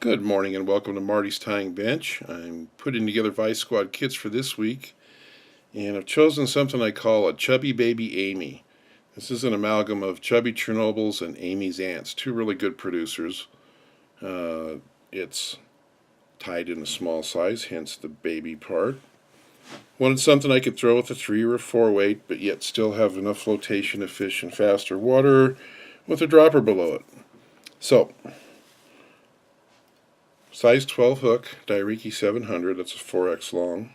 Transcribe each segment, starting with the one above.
Good morning and welcome to Marty's Tying Bench. I'm putting together Vice Squad kits for this week, and I've chosen something I call a Chubby Baby Amy. This is an amalgam of Chubby Chernobyls and Amy's Ants, two really good producers. It's tied in a small size, hence the baby part. Wanted something I could throw with a 3 or a 4 weight, but yet still have enough flotation to fish in faster water with a dropper below it. So, size 12 hook, Dai Riki 700, that's a 4X long.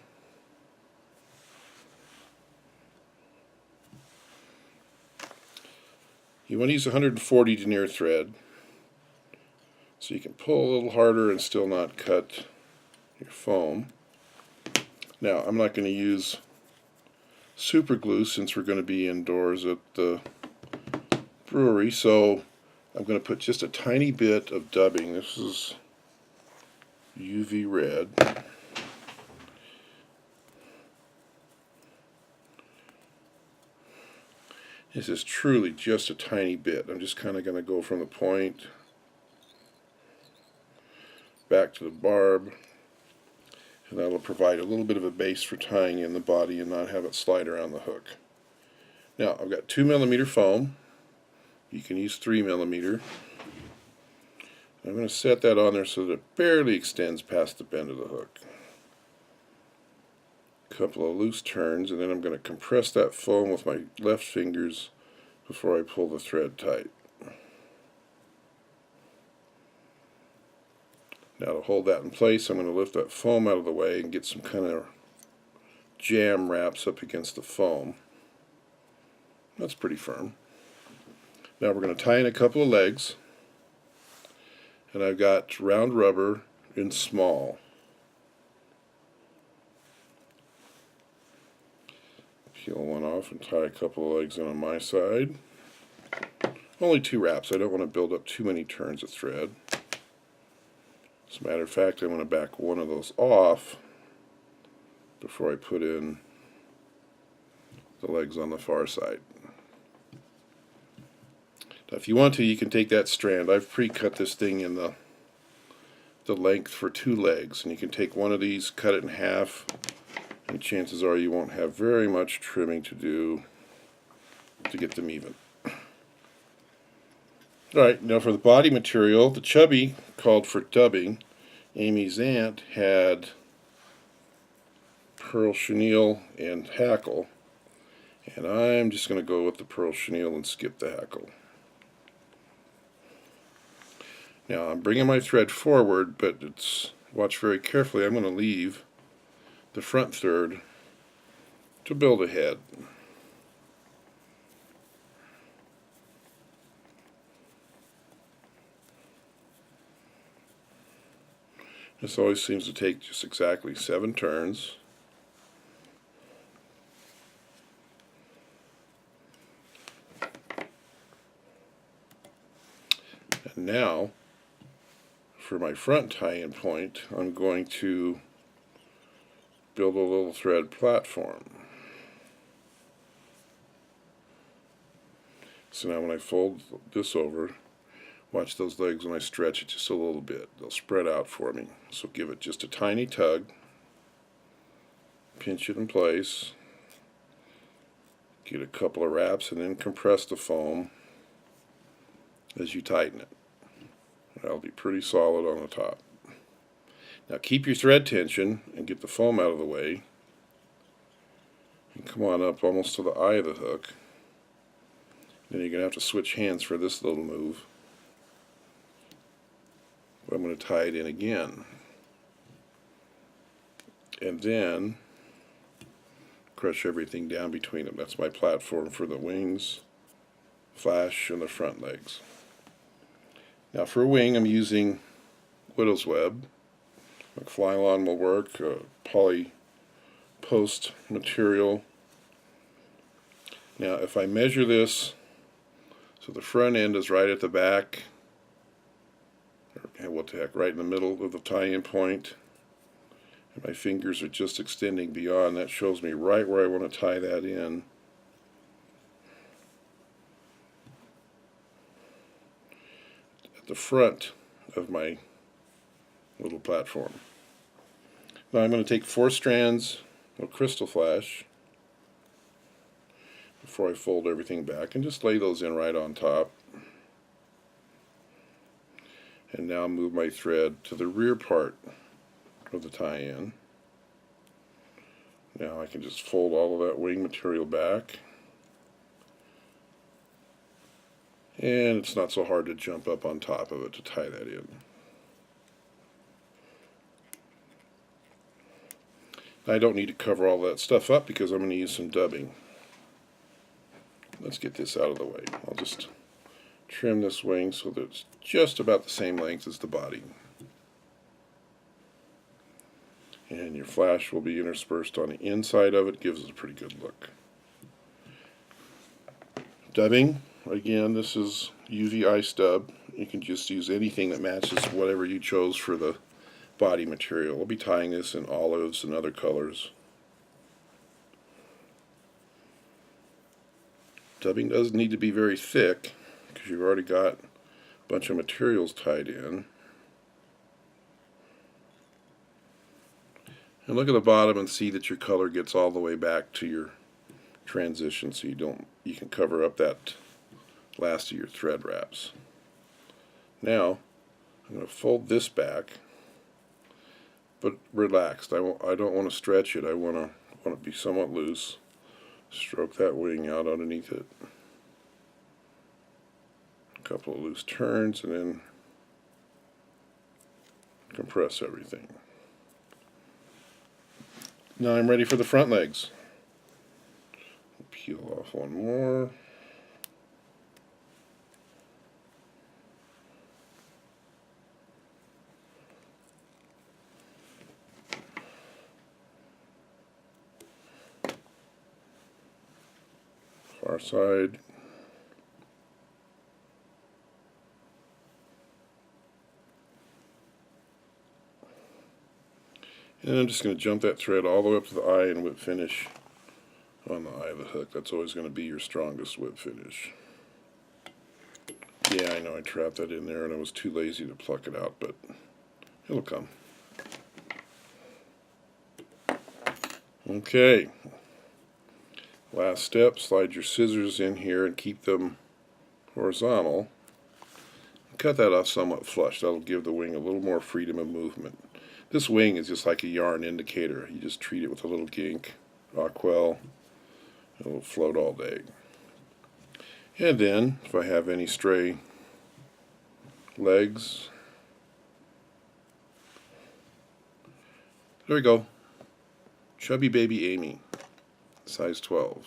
You want to use 140 denier thread, so you can pull a little harder and still not cut your foam. Now, I'm not going to use super glue since we're going to be indoors at the brewery, so I'm going to put just a tiny bit of dubbing. This is UV red. This is truly just a tiny bit. I'm just kind of going to go from the point back to the barb, and that'll provide a little bit of a base for tying in the body and not have it slide around the hook. Now, I've got 2mm foam. You can use 3mm. I'm going to set that on there so that it barely extends past the bend of the hook. A couple of loose turns, and then I'm going to compress that foam with my left fingers before I pull the thread tight. Now, to hold that in place, I'm going to lift that foam out of the way and get some kind of jam wraps up against the foam. That's pretty firm. Now we're going to tie in a couple of legs, and I've got round rubber in small. Peel one off and tie a couple of legs in on my side. Only 2 wraps. I don't want to build up too many turns of thread. As a matter of fact, I'm going to back one of those off before I put in the legs on the far side. Now, if you want to, you can take that strand. I've pre-cut this thing in the length for 2 legs, and you can take one of these, cut it in half, and chances are you won't have very much trimming to do to get them even. Alright, now for the body material, the Chubby called for dubbing. Amy's Ant had pearl chenille and hackle, and I'm just going to go with the pearl chenille and skip the hackle. Now I'm bringing my thread forward, but watch very carefully. I'm going to leave the front third to build a head. This always seems to take just exactly 7 turns. And now, for my front tie-in point, I'm going to build a little thread platform. So now when I fold this over, watch those legs when I stretch it just a little bit. They'll spread out for me. So give it just a tiny tug, pinch it in place, get a couple of wraps, and then compress the foam as you tighten it. That'll be pretty solid on the top. Now keep your thread tension and get the foam out of the way. And come on up almost to the eye of the hook. Then you're going to have to switch hands for this little move. But I'm going to tie it in again. And then crush everything down between them. That's my platform for the wings, flash, and the front legs. Now for a wing, I'm using widow's web. McFlylon will work, poly post material. Now if I measure this, so the front end is right at the back, or what the heck, right in the middle of the tie-in point, and my fingers are just extending beyond, that shows me right where I want to tie that in. At the front of my little platform. Now I'm going to take 4 strands of Krystal Flash before I fold everything back and just lay those in right on top. And now move my thread to the rear part of the tie-in. Now I can just fold all of that wing material back. And it's not so hard to jump up on top of it to tie that in. I don't need to cover all that stuff up because I'm going to use some dubbing. Let's get this out of the way. I'll just trim this wing so that it's just about the same length as the body. And your flash will be interspersed on the inside of it. Gives it a pretty good look. Dubbing, again, this is UV ice dub. You can just use anything that matches whatever you chose for the body material. I'll be tying this in olives and other colors. Dubbing doesn't need to be very thick because you've already got a bunch of materials tied in. And look at the bottom and see that your color gets all the way back to your transition so you can cover up that last of your thread wraps. Now I'm going to fold this back, but relaxed. I don't want to stretch it. I want to be somewhat loose. Stroke that wing out underneath it. A couple of loose turns and then compress everything. Now I'm ready for the front legs. Peel off one more. Far side. And I'm just going to jump that thread all the way up to the eye and whip finish on the eye of the hook. That's always going to be your strongest whip finish. Yeah, I know I trapped that in there and I was too lazy to pluck it out, but it'll come. Okay. Last step, slide your scissors in here and keep them horizontal. Cut that off somewhat flush. That'll give the wing a little more freedom of movement. This wing is just like a yarn indicator. You just treat it with a little gink, aquel. It'll float all day. And then, if I have any stray legs, there we go. Chubby Baby Amy, size 12.